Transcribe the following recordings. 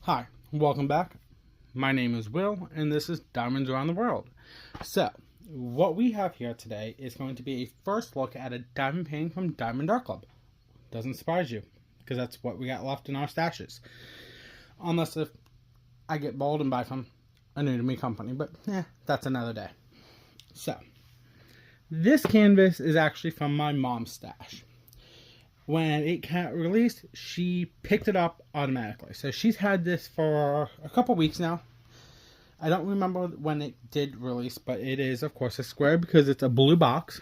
Hi, welcome back. My name is Will, and this is Diamonds Around the World. So, what we have here today is going to be a first look at a diamond painting from Diamond Art Club. Doesn't surprise you, because that's what we got left in our stashes. Unless if I get bold and buy from a new-to-me company, but that's another day. So, this canvas is actually from my mom's stash. When it got released, she picked it up automatically. So she's had this for a couple weeks now. I don't remember when it did release, but it is, of course, a square because it's a blue box.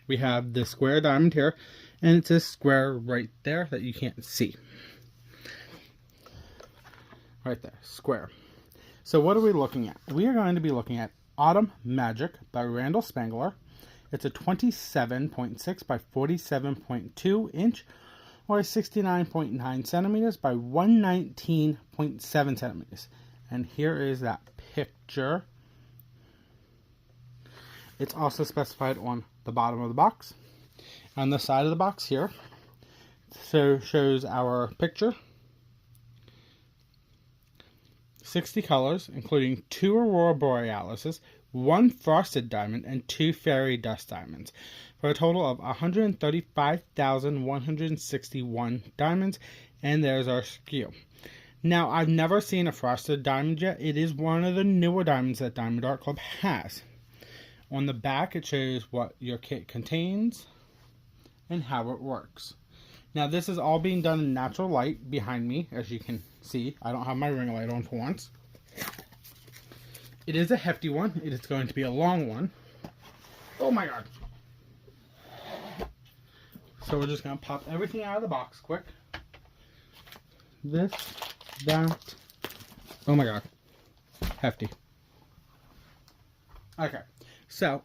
We have the square diamond here, and it's a square right there that you can't see. Right there, square. So what are we looking at? We are going to be looking at Autumn Magic by Randal Spangler. It's a 27.6 by 47.2 inch or 69.9 centimeters by 119.7 centimeters. And here is that picture. It's also specified on the bottom of the box. On the side of the box here, so shows our picture. 60 colors, including 2 Aurora Borealises, 1 frosted diamond, and 2 fairy dust diamonds, for a total of 135,161 diamonds, and there's our SKU. Now, I've never seen a frosted diamond yet. It is one of the newer diamonds that Diamond Art Club has. On the back, it shows what your kit contains and how it works. Now, this is all being done in natural light behind me, as you can see. I don't have my ring light on for once. It is a hefty one. It is going to be a long one. Oh my god. So we're just going to pop everything out of the box quick. This, that. Oh my god. Hefty. Okay. So,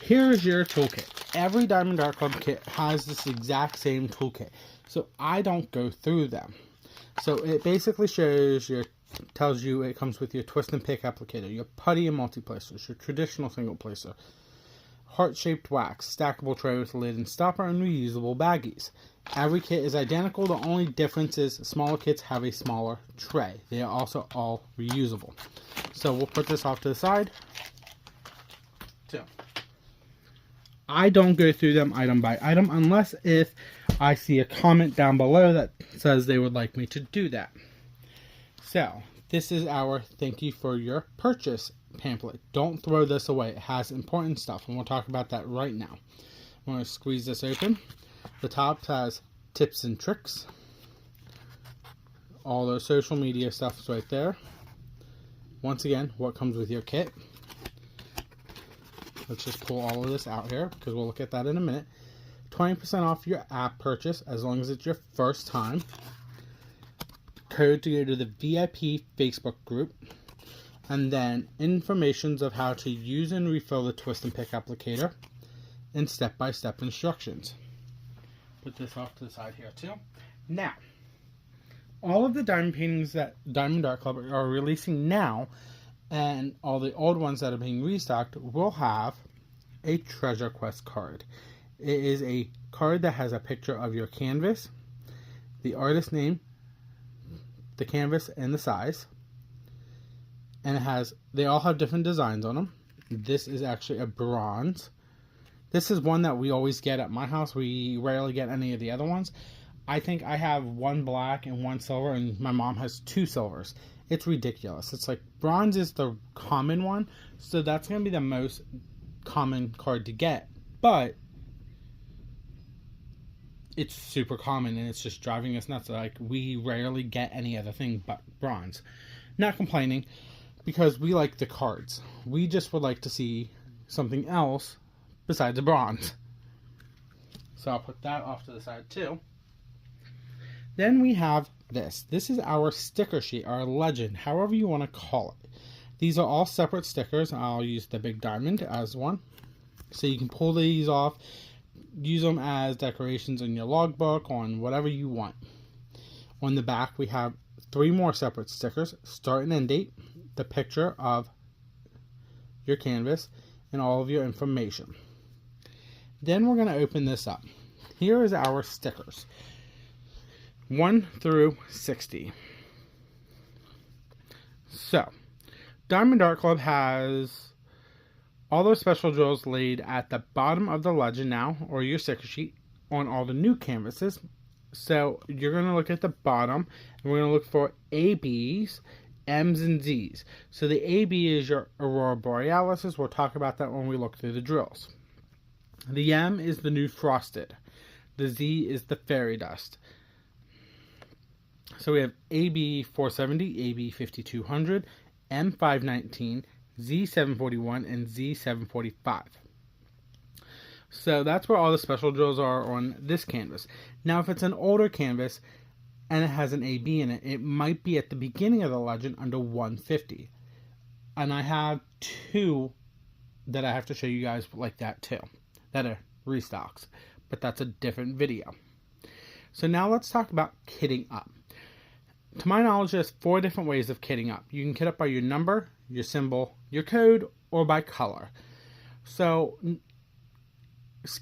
here's your toolkit. Every Diamond Art Club kit has this exact same toolkit. So I don't go through them. So it basically tells you it comes with your twist and pick applicator, your putty and multi-placers, your traditional single placer, heart-shaped wax, stackable tray with lid and stopper, and reusable baggies. Every kit is identical. The only difference is smaller kits have a smaller tray. They are also all reusable. So we'll put this off to the side. So I don't go through them item by item unless if I see a comment down below that says they would like me to do that. So, this is our thank you for your purchase pamphlet. Don't throw this away. It has important stuff, and we'll talk about that right now. I'm going to squeeze this open. The top has tips and tricks. All the social media stuff is right there. Once again, what comes with your kit. Let's just pull all of this out here because we'll look at that in a minute. 20% off your app purchase as long as it's your first time. Code to go to the VIP Facebook group. And then informations of how to use and refill the twist and pick applicator. And step-by-step instructions. Put this off to the side here too. Now, all of the diamond paintings that Diamond Art Club are releasing now, and all the old ones that are being restocked, will have a treasure quest card. It is a card that has a picture of your canvas, the artist name, the canvas, and the size. And they all have different designs on them. This is actually a bronze. This is one that we always get at my house. We rarely get any of the other ones. I think I have 1 black and 1 silver, and my mom has 2 silvers. It's ridiculous. It's like bronze is the common one, so that's going to be the most common card to get. But it's super common, and it's just driving us nuts. Like, we rarely get any other thing but bronze. Not complaining, because we like the cards. We just would like to see something else besides the bronze. So I'll put that off to the side too. Then we have this. This is our sticker sheet, our legend, however you want to call it. These are all separate stickers. I'll use the big diamond as one. So you can pull these off, use them as decorations in your logbook, on whatever you want. On the back, we have 3 more separate stickers, start and end date, the picture of your canvas, and all of your information. Then we're going to open this up. Here is our stickers. 1 through 60. So, Diamond Art Club has all those special drills laid at the bottom of the legend now, or your sticker sheet, on all the new canvases. So, you're going to look at the bottom, and we're going to look for ABs, M's, and Z's. So, the AB is your Aurora Borealis. We'll talk about that when we look through the drills. The M is the new Frosted. The Z is the Fairy Dust. So we have AB 470, AB 5200, M 519, Z 741, and Z 745. So that's where all the special drills are on this canvas. Now, if it's an older canvas and it has an AB in it, it might be at the beginning of the legend under 150. And I have two that I have to show you guys like that too, that are restocks. But that's a different video. So now let's talk about kitting up. To my knowledge, there's 4 different ways of kitting up. You can kit up by your number, your symbol, your code, or by color. So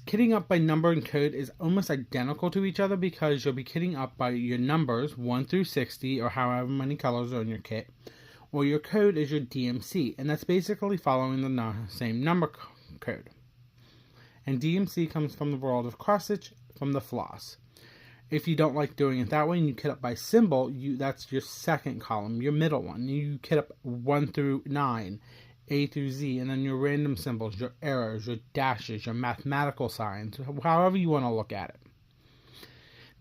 kitting up by number and code is almost identical to each other because you'll be kitting up by your numbers, 1 through 60, or however many colors are in your kit. Or your code is your DMC, and that's basically following the same number code. And DMC comes from the world of cross stitch from the floss. If you don't like doing it that way and you kit up by symbol, that's your second column, your middle one. You kit up 1 through 9, A through Z, and then your random symbols, your arrows, your dashes, your mathematical signs, however you want to look at it.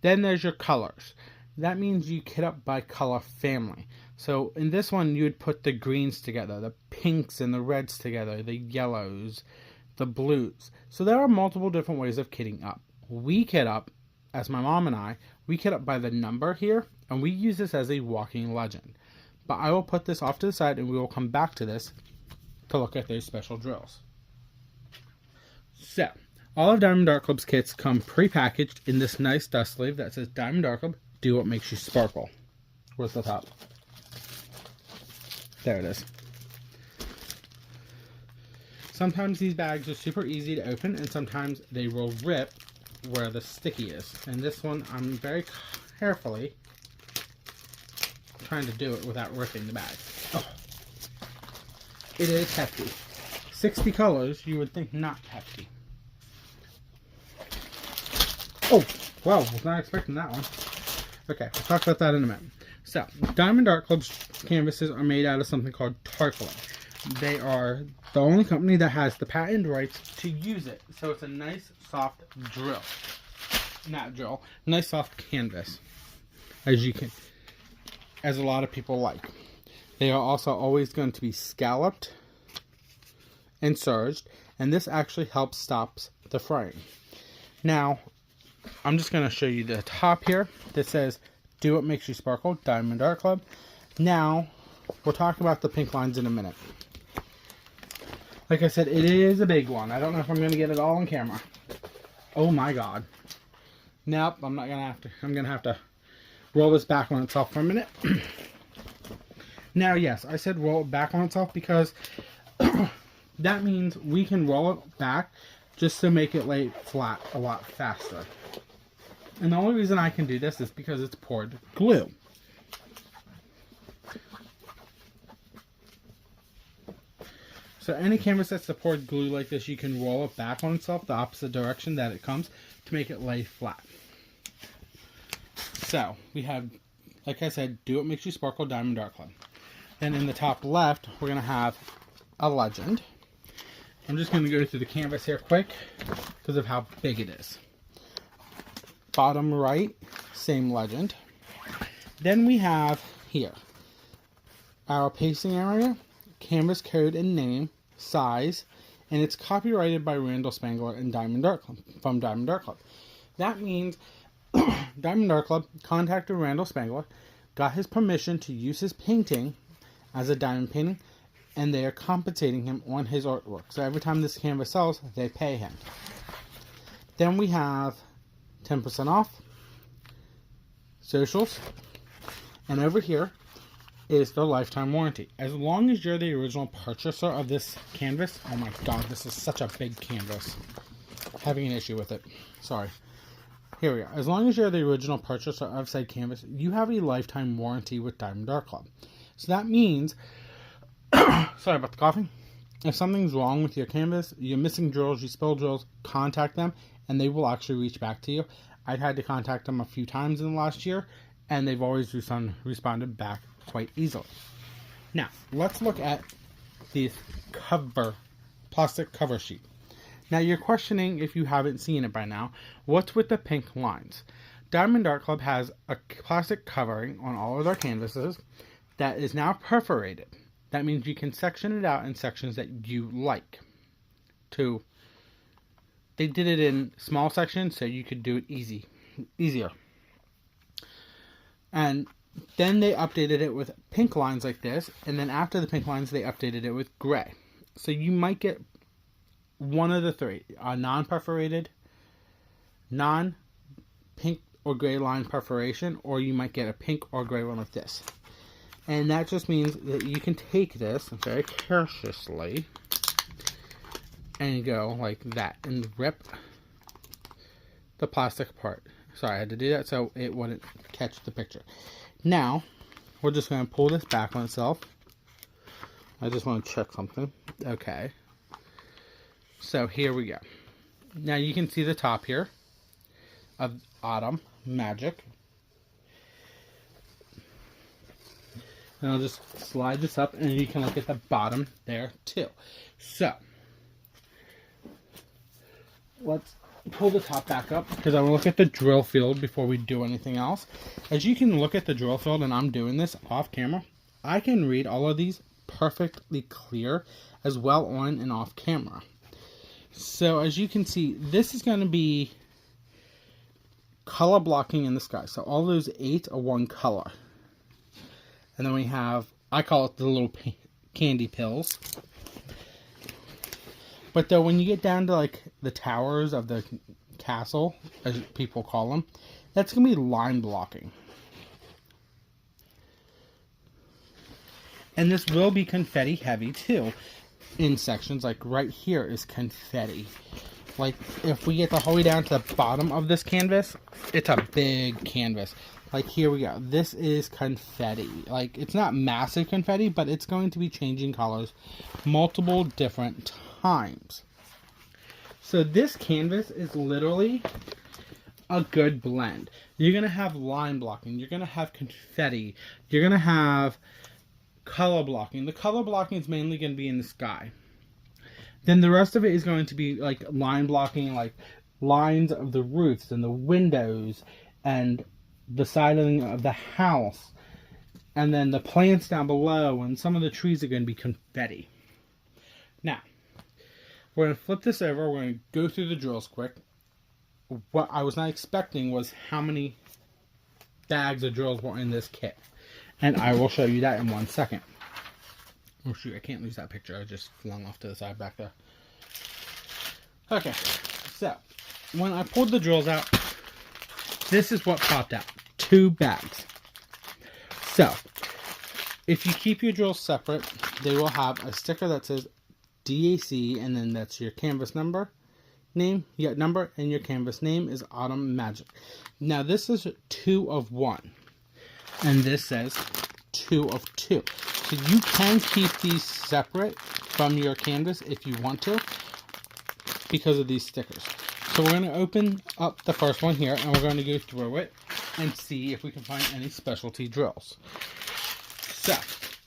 Then there's your colors. That means you kit up by color family. So in this one, you would put the greens together, the pinks and the reds together, the yellows, the blues. So there are multiple different ways of kitting up. We kit up, as my mom and I, we kit up by the number here, and we use this as a walking legend. But I will put this off to the side, and we will come back to this to look at those special drills. So, all of Diamond Art Club's kits come pre-packaged in this nice dust sleeve that says Diamond Art Club, do what makes you sparkle. Where's the top? There it is. Sometimes these bags are super easy to open, and sometimes they will rip where the sticky is. And this one, I'm very carefully trying to do it without ripping the bag. Oh. It is hefty. 60 colors, you would think not hefty. Oh, wow, was not expecting that one. Okay, we'll talk about that in a minute. So, Diamond Art Club's canvases are made out of something called tarpaulin. They are the only company that has the patent rights to use it. So it's a nice soft drill. Not drill. Nice soft canvas. As a lot of people like. They are also always going to be scalloped and serged. And this actually helps stop the fraying. Now, I'm just going to show you the top here. That says, do what makes you sparkle, Diamond Art Club. Now, we'll talk about the pink lines in a minute. Like I said, it is a big one. I don't know if I'm going to get it all on camera. Oh my god. Nope, I'm not going to have to. I'm going to have to roll this back on itself for a minute. Now, yes, I said roll it back on itself because that means we can roll it back just to make it lay flat a lot faster. And the only reason I can do this is because it's poured glue. So any canvas that's poured glue like this, you can roll it back on itself the opposite direction that it comes to make it lay flat. So we have, like I said, do what makes you sparkle, Diamond Art Club. Then in the top left, we're going to have a legend. I'm just going to go through the canvas here quick because of how big it is. Bottom right, same legend. Then we have here our pasting area, canvas code and name, size, and it's copyrighted by Randal, Spangler, and Diamond Art Club, from Diamond Art Club. That means Diamond Art Club contacted Randal Spangler, got his permission to use his painting as a diamond painting, and they are compensating him on his artwork. So every time this canvas sells, they pay him. Then we have 10% off, socials, and over here is the lifetime warranty. As long as you're the original purchaser of this canvas, oh my god, this is such a big canvas. Having an issue with it. Sorry. Here we are. As long as you're the original purchaser of said canvas, you have a lifetime warranty with Diamond Art Club. So that means, sorry about the coughing, if something's wrong with your canvas, you're missing drills, you spill drills, contact them, and they will actually reach back to you. I've had to contact them a few times in the last year, and they've always responded back quite easily. Now, let's look at the plastic cover sheet. Now, you're questioning, if you haven't seen it by now, what's with the pink lines? Diamond Art Club has a plastic covering on all of their canvases that is now perforated. That means you can section it out in sections that you like. They did it in small sections so you could do it easier. And then they updated it with pink lines like this, and then after the pink lines, they updated it with gray. So you might get one of the three: a non-perforated, non-pink or gray line perforation, or you might get a pink or gray one like this. And that just means that you can take this very cautiously and go like that and rip the plastic apart. Sorry, I had to do that so it wouldn't catch the picture. Now, we're just going to pull this back on itself. I just want to check something. Okay. So here we go. Now you can see the top here of Autumn Magic. And I'll just slide this up and you can look at the bottom there too. So, let's pull the top back up because I want to look at the drill field before we do anything else. As you can look at the drill field, and I'm doing this off camera, I can read all of these perfectly clear as well on and off camera. So as you can see, this is going to be color blocking in the sky. So all those 8 are one color. And then we have, I call it the little candy pills. But though when you get down to like the towers of the castle, as people call them, that's going to be line blocking. And this will be confetti heavy too. In sections, like right here is confetti. Like if we get the whole way down to the bottom of this canvas, it's a big canvas. Like here we go. This is confetti. Like it's not massive confetti, but it's going to be changing colors multiple different times. So this canvas is literally a good blend. You're going to have line blocking. You're going to have confetti. You're going to have color blocking. The color blocking is mainly going to be in the sky. Then the rest of it is going to be like line blocking, like lines of the roofs and the windows and the siding of the house. And then the plants down below, and some of the trees are going to be confetti. Now, we're going to flip this over. We're going to go through the drills quick. What I was not expecting was how many bags of drills were in this kit. And I will show you that in 1 second. Oh shoot, I can't lose that picture. I just flung off to the side back there. Okay, so when I pulled the drills out, this is what popped out. 2 bags. So, if you keep your drills separate, they will have a sticker that says DAC, and then that's your canvas number, name, number, and your canvas name is Autumn Magic. Now this is 2 of 1. And this says 2 of 2. So you can keep these separate from your canvas if you want to, because of these stickers. So we're going to open up the first one here, and we're going to go through it and see if we can find any specialty drills. So,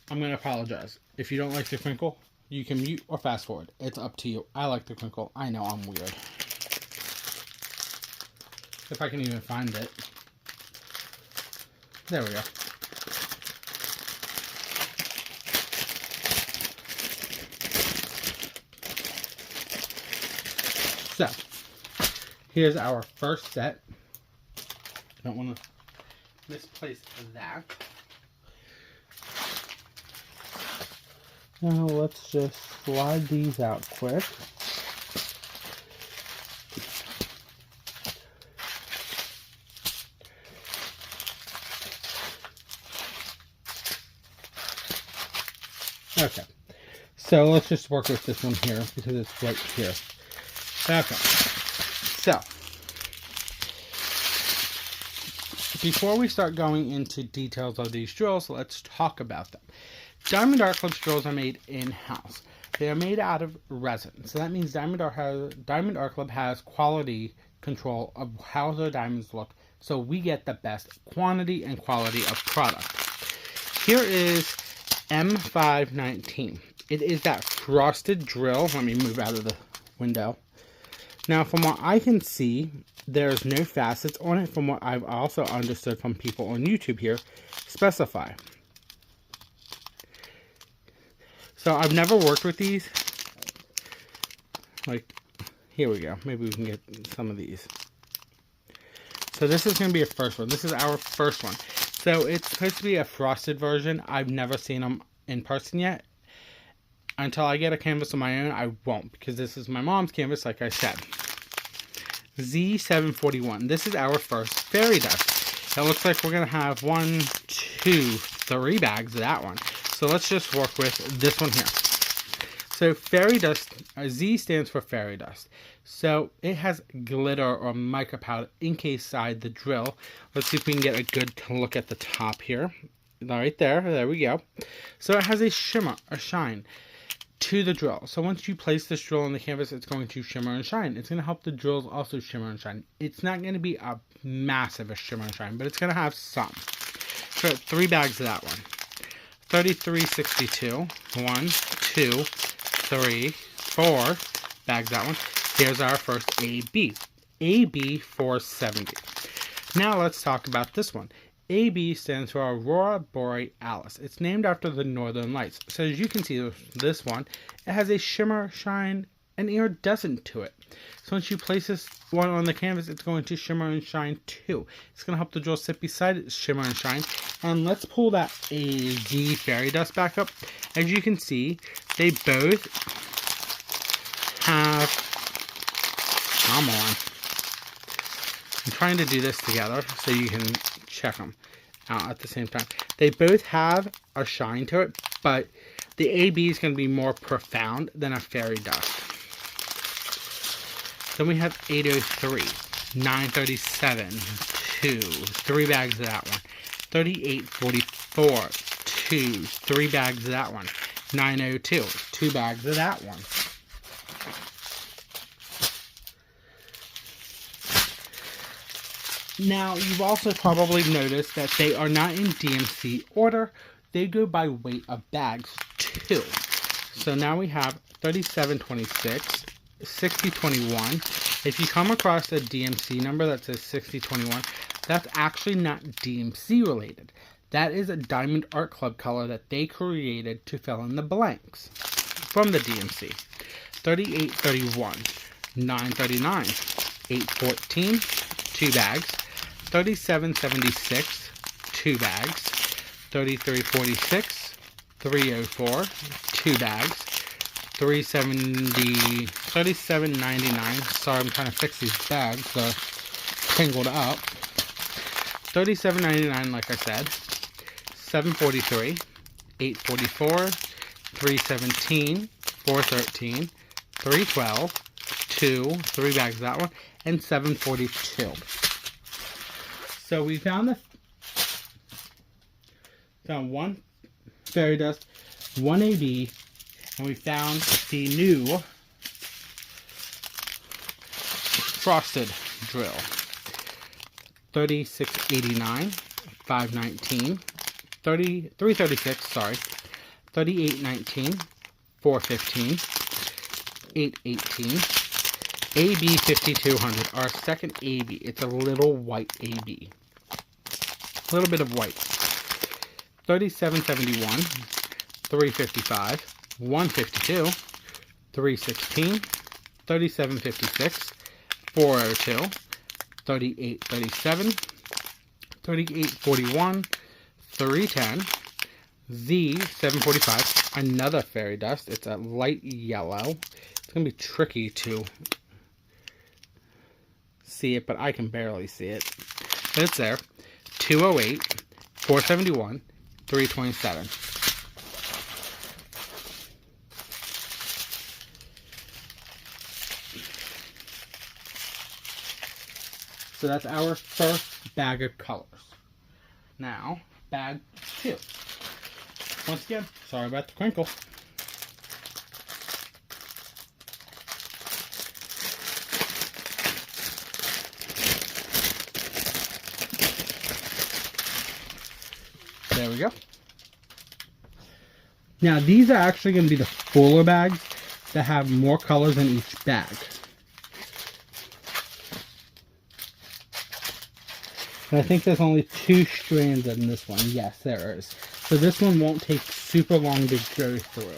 I'm going to apologize. If you don't like the crinkle, you can mute or fast forward. It's up to you. I like the crinkle. I know I'm weird. If I can even find it. There we go. So, here's our first set. I don't want to misplace that. Now let's just slide these out quick. Okay, so let's just work with this one here because it's right here. Okay, so before we start going into details of these drills, let's talk about them. Diamond Art Club's drills are made in-house. They are made out of resin. So that means Diamond Art Club has quality control of how the diamonds look. So we get the best quantity and quality of product. Here is M519. It is that frosted drill. Let me move out of the window. Now, from what I can see, there's no facets on it. From what I've also understood from people on YouTube here, specify. So I've never worked with these. Like, here we go. Maybe we can get some of these. So this is going to be a first one. This is our first one. So it's supposed to be a frosted version. I've never seen them in person yet. Until I get a canvas of my own, I won't. Because this is my mom's canvas, like I said. Z741. This is our first fairy dust. It looks like we're going to have 1, 2, 3 bags of that one. So let's just work with this one here. So fairy dust, Z stands for fairy dust. So it has glitter or mica powder inside the drill. Let's see if we can get a good look at the top here. Right there. There we go. So it has a shimmer, a shine to the drill. So once you place this drill on the canvas, it's going to shimmer and shine. It's going to help the drills also shimmer and shine. It's not going to be a massive shimmer and shine, but it's going to have some. So 3 bags of that one. 33.62. 1, 2, 3, 4 bags of that one. There's our first AB. AB 470. Now let's talk about this one. AB stands for Aurora Borealis. It's named after the Northern Lights. So as you can see, this one, it has a shimmer, shine, and iridescent to it. So once you place this one on the canvas, it's going to shimmer and shine too. It's going to help the drill sit beside it, shimmer and shine. And let's pull that AZ fairy dust back up. As you can see, they both have... Come on. I'm trying to do this together so you can check them out at the same time. They both have a shine to it, but the AB is going to be more profound than a fairy dust. Then we have 803, 937, 2, 3 bags of that one. 3844, 2, 3 bags of that one. 902, 2 bags of that one. Now, you've also probably noticed that they are not in DMC order. They go by weight of bags, too. So now we have 3726, 6021. If you come across a DMC number that says 6021, that's actually not DMC related. That is a Diamond Art Club color that they created to fill in the blanks from the DMC. 3831, 939, 814, 2 bags. 3776, 2 bags. 3346, 304, 2 bags. 3799. Sorry, I'm trying to fix these bags. They're tangled up. 3799, like I said. 743, 844, 317, 413, 312, 2, 3 bags of that one, and 742. So we found one fairy dust, one AB, and we found the new frosted drill. 3689, 519, 336, sorry, 3819, 415, 818, AB 5200, our second AB. It's a little white AB. A little bit of white. 3771, 355, 152, 316, 3756, 402, 3837, 3841, 310, Z745, another fairy dust. It's a light yellow. It's going to be tricky to see it, but I can barely see it. But it's there. 208, 471, 327. So that's our first bag of colors. Now, bag 2. Once again, sorry about the crinkle. There we go. Now, these are actually going to be the fuller bags that have more colors in each bag. And I think there's only 2 strands in this one. Yes, there is. So this one won't take super long to go through.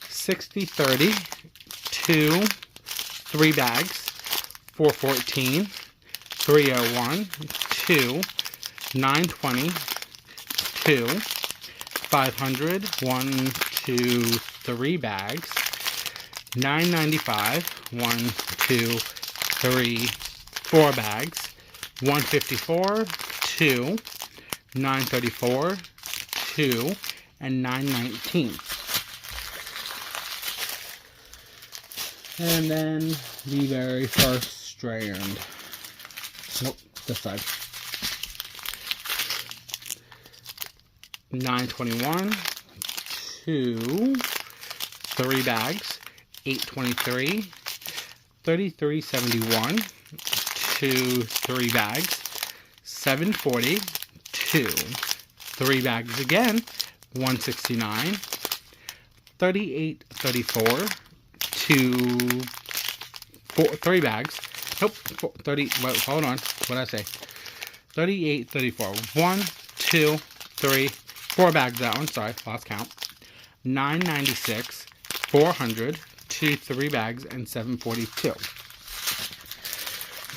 60/30, 2, 3 bags, 414, 301, 2, 920, 2, 500, 1, 2, 3 bags, 995, 1, 2, 3, 4 bags, 154, 2, 934, 2, and 919. And then the very first strand. Nope, this side. 921, 2, 3 bags, 823, 3371, 2, 3 bags, 740, 2, 3 bags again, 169, 3834, 2, 4, 3 bags. Nope, 30. Wait, hold on. What did I say? 38, 34. 1, 2, 3, 4 bags that one. Sorry, lost count. 996, 400, 2, 3 bags, and 742.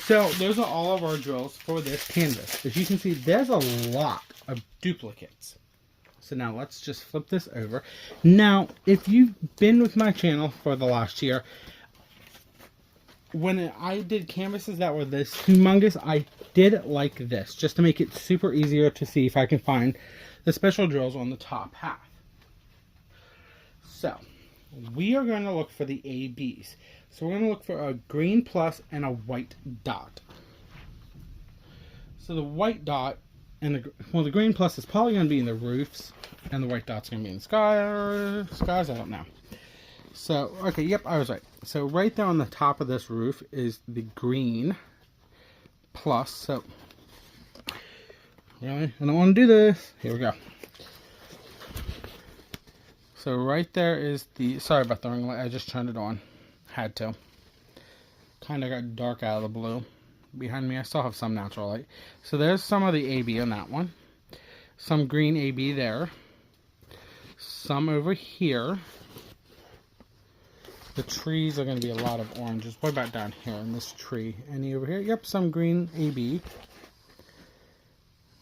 So those are all of our drills for this canvas. As you can see, there's a lot of duplicates. So now let's just flip this over. Now, if you've been with my channel for the last year, when I did canvases that were this humongous, I did like this, just to make it super easier to see if I can find the special drills on the top half. So, we are going to look for the ABs. So we're going to look for a green plus and a white dot. So the white dot and the green plus is probably going to be in the roofs, and the white dot's going to be in the skies. I don't know. So, okay, yep, I was right. So right there on the top of this roof is the green plus. So, really, I don't want to do this. Here we go. So right there is the, sorry about the ring light, I just turned it on. Had to. Kind of got dark out of the blue. Behind me, I still have some natural light. So there's some of the AB on that one. Some green AB there. Some over here. The trees are going to be a lot of oranges. What about down here in this tree? Any over here? Yep, some green AB.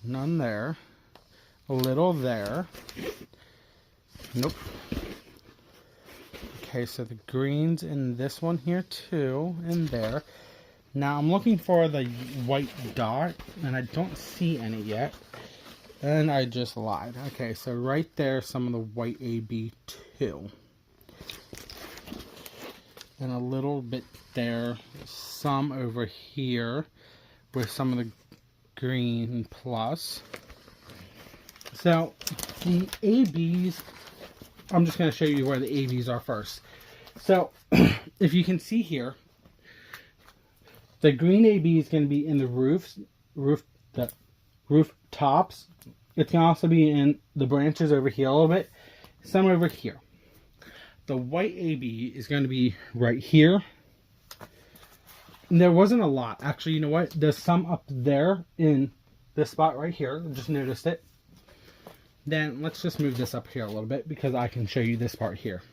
None there. A little there. Nope. Okay, so the greens in this one here too, and there. Now I'm looking for the white dot, and I don't see any yet. And I just lied. Okay, so right there, some of the white AB too. And a little bit there. Some over here with some of the green plus. So the ABs, I'm just going to show you where the ABs are first. So if you can see here, the green AB is going to be in the the roof tops. It's going to also be in the branches over here a little bit. Some over here. The white AB is going to be right here. And there wasn't a lot. Actually, you know what? There's some up there in this spot right here. I just noticed it. Then let's just move this up here a little bit because I can show you this part here.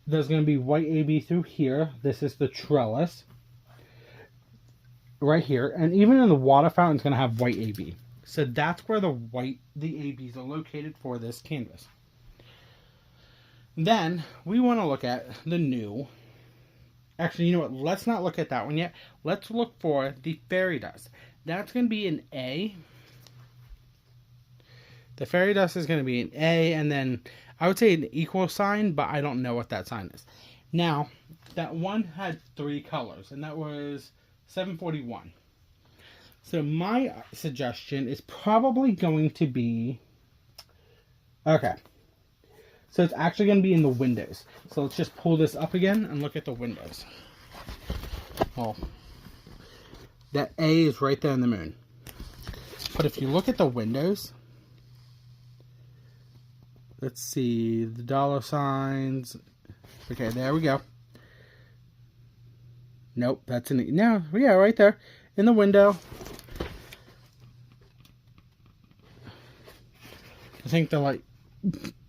There's going to be white AB through here. This is the trellis. Right here. And even in the water fountain, it's going to have white AB. So that's where the ABs are located for this canvas. Then we want to look at the new. Actually, you know what? Let's not look at that one yet. Let's look for the fairy dust. That's going to be an A. The fairy dust is going to be an A, and then I would say an equal sign, but I don't know what that sign is. Now, that one had 3 colors, and that was 741. So my suggestion is probably going to be, okay, so it's actually going to be in the windows. So let's just pull this up again and look at the windows. Well, that A is right there in the moon. But if you look at the windows, let's see, the dollar signs. Okay, there we go. Nope, that's in the, no, yeah, right there in the window. I think the light,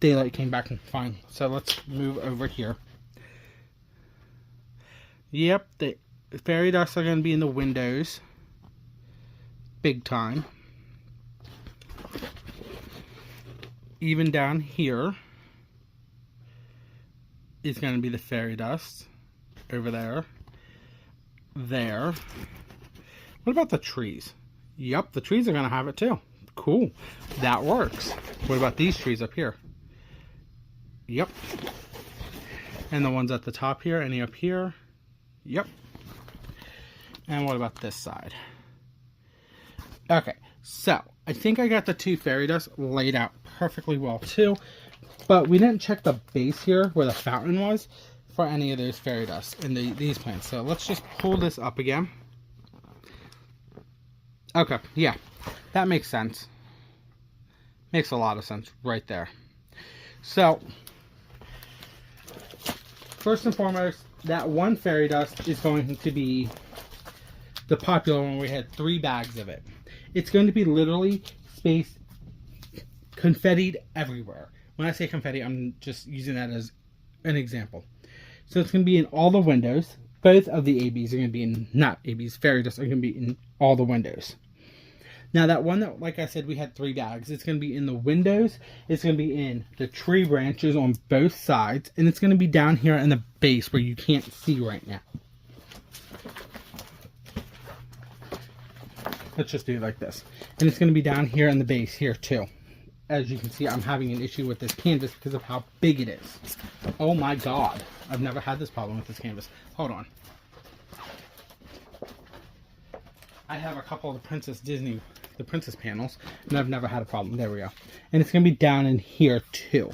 daylight came back fine. So let's move over here. Yep, the fairy dust are going to be in the windows. Big time. Even down here is going to be the fairy dust. Over there. There. What about the trees? Yep, the trees are going to have it too. Cool. That works. What about these trees up here? Yep. And the ones at the top here, any up here? Yep. And what about this side? Okay, so I think I got the two fairy dust laid out perfectly well too, but we didn't check the base here where the fountain was for any of those fairy dust in these plants. So let's just pull this up again. Okay, yeah, that makes sense. Makes a lot of sense right there. So, first and foremost, that one fairy dust is going to be the popular one. We had 3 bags of it. It's going to be literally spaced confettied everywhere. When I say confetti, I'm just using that as an example. So it's going to be in all the windows. Both of the ABs are going to be in, not ABs, fairy dust are going to be in all the windows. Now that one that, like I said, we had 3 bags. It's going to be in the windows. It's going to be in the tree branches on both sides. And it's going to be down here in the base where you can't see right now. Let's just do it like this. And it's going to be down here in the base here too. As you can see, I'm having an issue with this canvas because of how big it is. Oh my god. I've never had this problem with this canvas. Hold on. I have a couple of the Princess panels, and I've never had a problem. There we go. And it's going to be down in here too.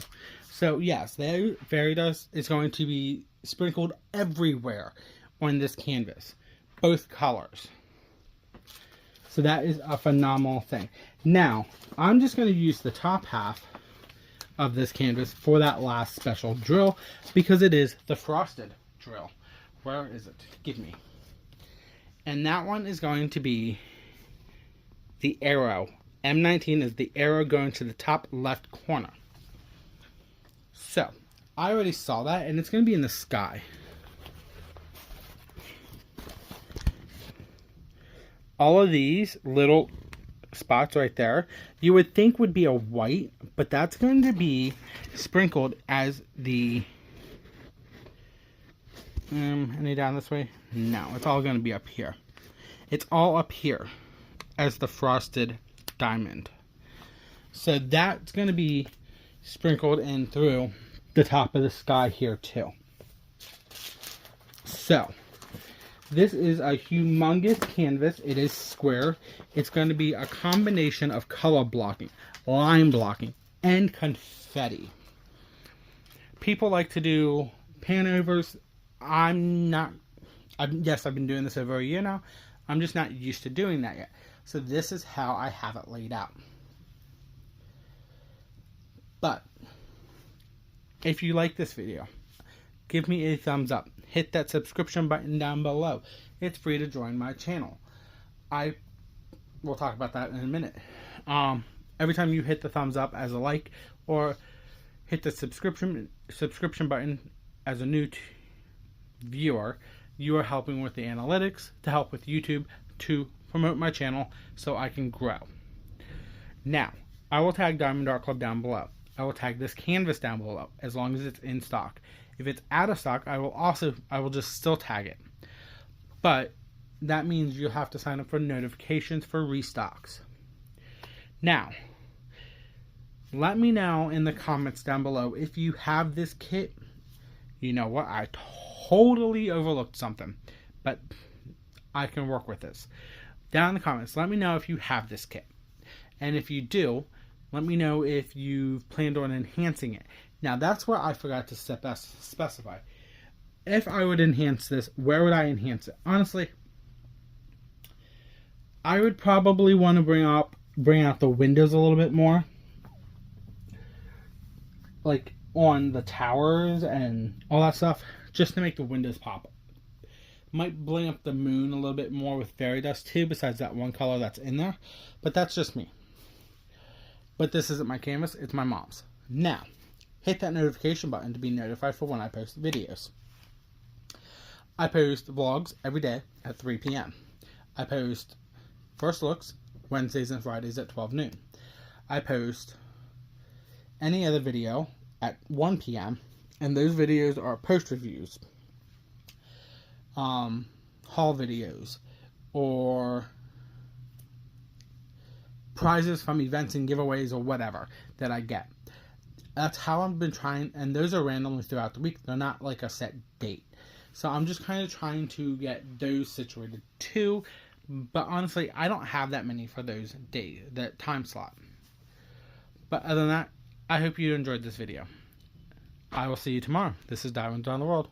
So yes, the fairy dust is going to be sprinkled everywhere on this canvas. Both colors. So that is a phenomenal thing. Now, I'm just going to use the top half of this canvas for that last special drill because it is the frosted drill. Where is it? Give me. And that one is going to be the arrow. M19 is the arrow going to the top left corner. So, I already saw that, and it's going to be in the sky. All of these little spots right there, you would think would be a white, but that's going to be sprinkled as the... any down this way? No, it's all going to be up here. It's all up here as the frosted diamond. So that's going to be sprinkled in through the top of the sky here too. So, this is a humongous canvas. It is square. It's going to be a combination of color blocking, line blocking, and confetti. People like to do pan overs. Yes, I've been doing this over a year now. I'm just not used to doing that yet. So this is how I have it laid out. But if you like this video, give me a thumbs up. Hit that subscription button down below. It's free to join my channel. We'll talk about that in a minute. Every time you hit the thumbs up as a like or hit the subscription button as a new viewer, you are helping with the analytics to help with YouTube to promote my channel so I can grow. Now, I will tag Diamond Art Club down below. I will tag this canvas down below as long as it's in stock. If it's out of stock, I will just still tag it. But that means you'll have to sign up for notifications for restocks. Now, let me know in the comments down below if you have this kit. You know what? I totally overlooked something, but I can work with this. down in the comments. Let me know if you have this kit. And if you do, let me know if you've planned on enhancing it. Now, that's where I forgot to specify. If I would enhance this, where would I enhance it? Honestly, I would probably want to bring out the windows a little bit more. Like on the towers and all that stuff, just to make the windows pop. Might bring up the moon a little bit more with fairy dust too, besides that one color that's in there. But that's just me. But this isn't my canvas, it's my mom's. Now, hit that notification button to be notified for when I post videos. I post vlogs every day at 3 p.m. I post first looks Wednesdays and Fridays at 12 noon. I post any other video at 1 p.m. and those videos are post reviews, haul videos, or prizes from events and giveaways or whatever that I get. That's how I've been trying, and those are randomly throughout the week. They're not like a set date. So I'm just kind of trying to get those situated too. But honestly, I don't have that many for those days, that time slot. But other than that, I hope you enjoyed this video. I will see you tomorrow. This is Diamonds Around the World.